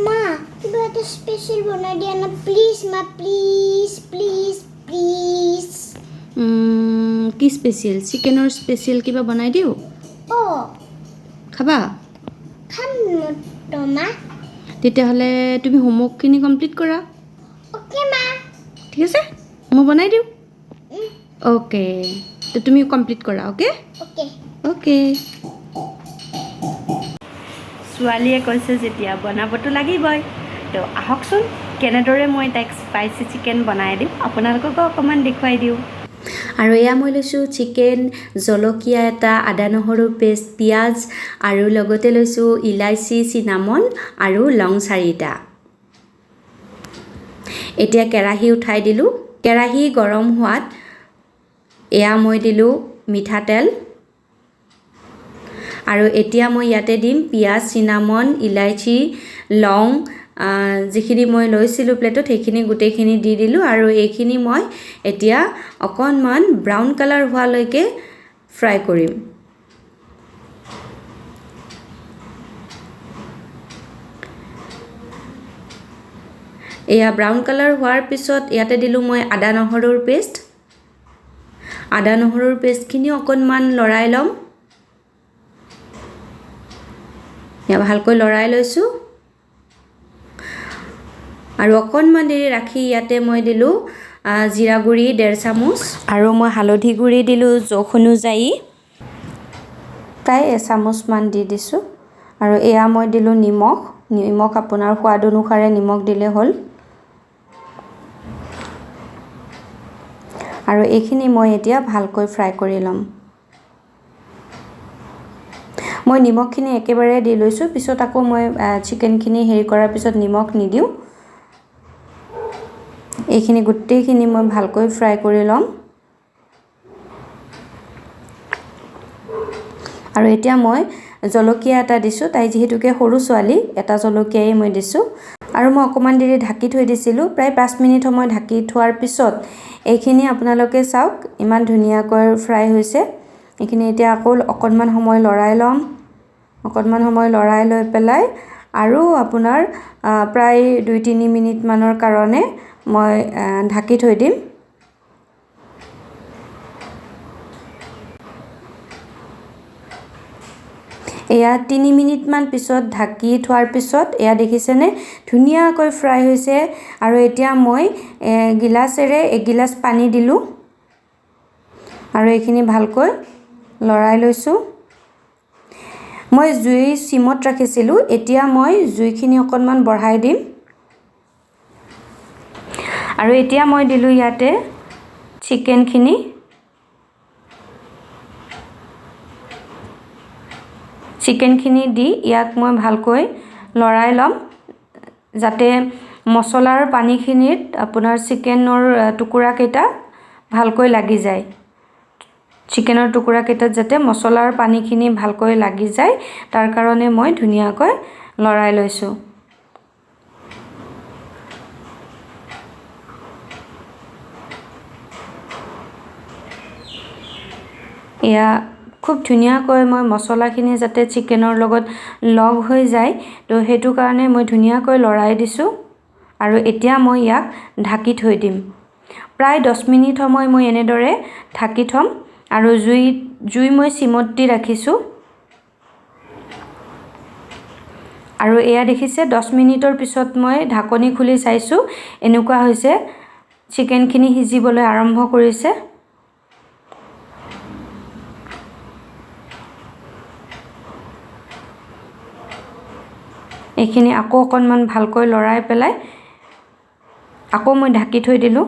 মা কিবা এটা স্পেচিয়েল বনাই দিয়া না প্লিজ মা প্লিজ প্লিজ প্লিজ কি স্পেচিয়েল চিকেনৰ স্পেচিয়েল কিবা বনাই দিওঁ অ' খাবা খাম তো মা তেতিয়াহ'লে তুমি হোমৱৰ্কখিনি কমপ্লিট কৰা অ'কে মা ঠিক আছে মই বনাই দিওঁ অ'কে তো তুমি কমপ্লিট কৰা অ'কে অ'কে অ'কে ছোৱালীয়ে কৈছে যেতিয়া বনাবতো লাগিবই তো আহকচোন কেনেদৰে মই তাইক স্পাইচি চিকেন বনাই দিওঁ আপোনালোককো অকণমান দেখুৱাই দিওঁ আৰু এয়া মই লৈছোঁ চিকেন জলকীয়া এটা আদা নহৰু পেষ্ট পিঁয়াজ আৰু লগতে লৈছোঁ ইলাইচি চিনামন আৰু লং 4টা এতিয়া কেৰাহী উঠাই দিলোঁ কেৰাহী গৰম হোৱাত এয়া মই দিলোঁ মিঠাতেল আৰু এতিয়া মই ইয়াতে দিম পিঁয়াজ চিনামন ইলাইচি লং যিখিনি মই লৈছিলোঁ প্লেটত সেইখিনি গোটেইখিনি দি দিলোঁ আৰু এইখিনি মই এতিয়া অকণমান ব্ৰাউন কালাৰ হোৱালৈকে ফ্ৰাই কৰিম এয়া ব্ৰাউন কালাৰ হোৱাৰ পিছত ইয়াতে দিলোঁ মই আদা নহৰুৰ পেষ্টখিনি অকণমান লৰাই ল'ম এয়া ভালকৈ লৰাই লৈছোঁ আৰু অকণমান দেৰি ৰাখি ইয়াতে মই দিলোঁ জিৰা গুড়ি 1.5 চামুচ আৰু মই হালধি গুড়ি দিলোঁ জোখ অনুযায়ী প্ৰায় 1 চামুচমান দি দিছোঁ আৰু এয়া মই দিলোঁ নিমখ আপোনাৰ সোৱাদ অনুসাৰে নিমখ দিলে হ'ল আৰু এইখিনি মই এতিয়া ভালকৈ ফ্ৰাই কৰি ল'ম মই নিমখখিনি একেবাৰে দি লৈছোঁ পিছত আকৌ মই চিকেনখিনি হেৰি কৰাৰ পিছত নিমখ নিদিওঁ এইখিনি গোটেইখিনি মই ভালকৈ ফ্ৰাই কৰি ল'ম আৰু এতিয়া মই জলকীয়া এটা দিছোঁ তাই যিহেতুকে সৰু ছোৱালী এটা জলকীয়াই মই দিছোঁ আৰু মই অকণমান দেৰি ঢাকি থৈ দিছিলোঁ প্ৰায় 5 মিনিট সময় ঢাকি থোৱাৰ পিছত এইখিনি আপোনালোকে চাওক ইমান ধুনীয়াকৈ ফ্ৰাই হৈছে এইখিনি এতিয়া আকৌ অকণমান সময় লৰাই ল'ম অকণমান সময় লৰাই লৈ পেলাই আৰু আপোনাৰ প্ৰায় 2-3 মিনিটমানৰ কাৰণে মই ঢাকি থৈ দিম এয়া 3 মিনিটমান পিছত ঢাকি থোৱাৰ পিছত এয়া দেখিছেনে ধুনীয়াকৈ ফ্ৰাই হৈছে আৰু এতিয়া মই গিলাচেৰে 1 গিলাচ পানী দিলোঁ আৰু এইখিনি ভালকৈ লৰাই লৈছোঁ মই জুই সিমত ৰাখিছিলোঁ এতিয়া মই জুইখিনি অকণমান বঢ়াই দিম আৰু এতিয়া মই দিলোঁ ইয়াতে চিকেনখিনি দি ইয়াক মই ভালকৈ লৰাই ল'ম যাতে মছলাৰ পানীখিনিত আপোনাৰ চিকেনৰ টুকুৰাকেইটা ভালকৈ লাগি যায় চিকেনৰ টুকুৰাকেইটাত যাতে মছলাৰ পানীখিনি ভালকৈ লাগি যায় তাৰ কাৰণে মই ধুনীয়াকৈ লৰাই লৈছোঁ এয়া খুব ধুনীয়াকৈ মই মছলাখিনি যাতে চিকেনৰ লগত লগ হৈ যায় তো সেইটো কাৰণে মই ধুনীয়াকৈ লৰাই দিছোঁ আৰু এতিয়া মই ইয়াক ঢাকি থৈ দিম প্ৰায় 10 মিনিট সময় মই এনেদৰে ঢাকি থম আৰু জুই মই সিমত দি ৰাখিছোঁ আৰু এয়া দেখিছে 10 মিনিটৰ পিছত মই ঢাকনি খুলি চাইছোঁ এনেকুৱা হৈছে চিকেনখিনি সিজিবলৈ আৰম্ভ কৰিছে এইখিনি আকৌ অকণমান ভালকৈ লৰাই পেলাই আকৌ মই ঢাকি থৈ দিলোঁ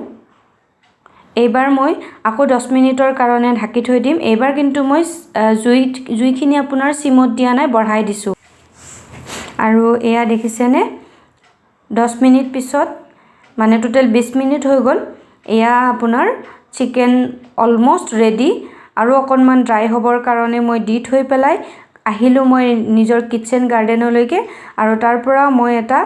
এইবাৰ মই আকৌ 10 মিনিটৰ কাৰণে ঢাকি থৈ দিম এইবাৰ কিন্তু মই জুইখিনি আপোনাৰ সিমত দিয়া নাই বঢ়াই দিছোঁ আৰু এয়া দেখিছেনে 10 মিনিট পিছত মানে টোটেল 20 মিনিট হৈ গ'ল এয়া আপোনাৰ চিকেন অলমোষ্ট ৰেডি আৰু অকণমান ড্ৰাই হ'বৰ কাৰণে মই দি থৈ পেলাই আহিলোঁ মই নিজৰ কিটচেন গাৰ্ডেনলৈকে আৰু তাৰ পৰা মই এটা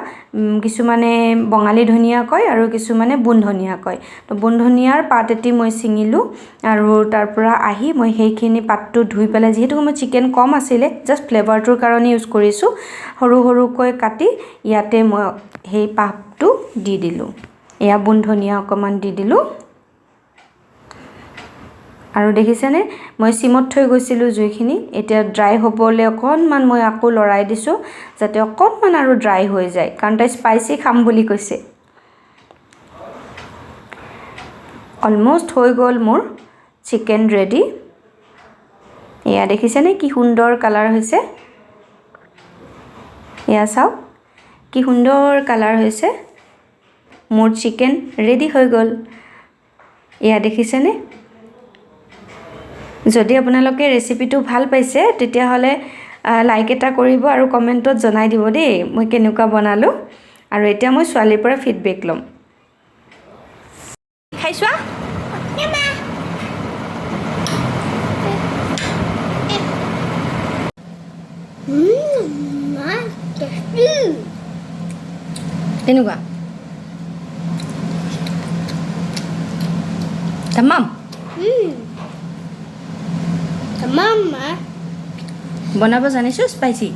কিছুমানে বঙালী ধনিয়া কয় আৰু কিছুমানে বুন ধনিয়া কয় তো বুন ধনিয়াৰ পাত এটি মই ছিঙিলোঁ আৰু তাৰ পৰা আহি মই সেইখিনি পাতটো ধুই পেলাই যিহেতু মই চিকেন কম আছিলে জাষ্ট ফ্লেভাৰটোৰ কাৰণে ইউজ কৰিছোঁ সৰু সৰুকৈ কাটি ইয়াতে মই সেই পাতটো দি দিলোঁ এয়া বুন ধনিয়া অকণমান দি দিলোঁ আৰু দেখিছেনে মই সিমত থৈ গৈছিলোঁ জুইখিনি এতিয়া ড্ৰাই হ'বলৈ অকণমান মই আকৌ লৰাই দিছোঁ যাতে অকণমান আৰু ড্ৰাই হৈ যায় কাৰণ তাই স্পাইচি খাম বুলি কৈছে অলমোষ্ট হৈ গ'ল মোৰ চিকেন ৰেডি এয়া দেখিছেনে কি সুন্দৰ কালাৰ হৈছে এয়া চাওক কি সুন্দৰ কালাৰ হৈছে মোৰ চিকেন ৰেডি হৈ গ'ল এয়া দেখিছেনে যদি আপোনালোকে ৰেচিপিটো ভাল পাইছে তেতিয়াহ'লে লাইক এটা কৰিব আৰু কমেণ্টত জনাই দিব দেই মই কেনেকুৱা বনালোঁ আৰু এতিয়া মই ছোৱালীৰ পৰা ফিডবেক ল'ম খাইছোৱা কেনেকুৱা তামাম Mama. বনাব জানিছোঁ স্পাইচি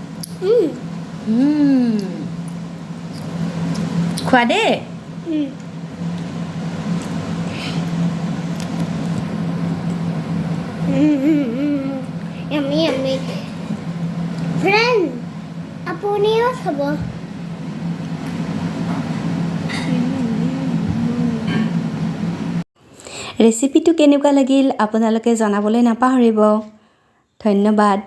খোৱা দেই Yummy, yummy. Friend, আপুনিও খাব ৰেচিপিটো কেনেকুৱা লাগিল আপোনালোকে জনাবলৈ নাপাহৰিব ধন্যবাদ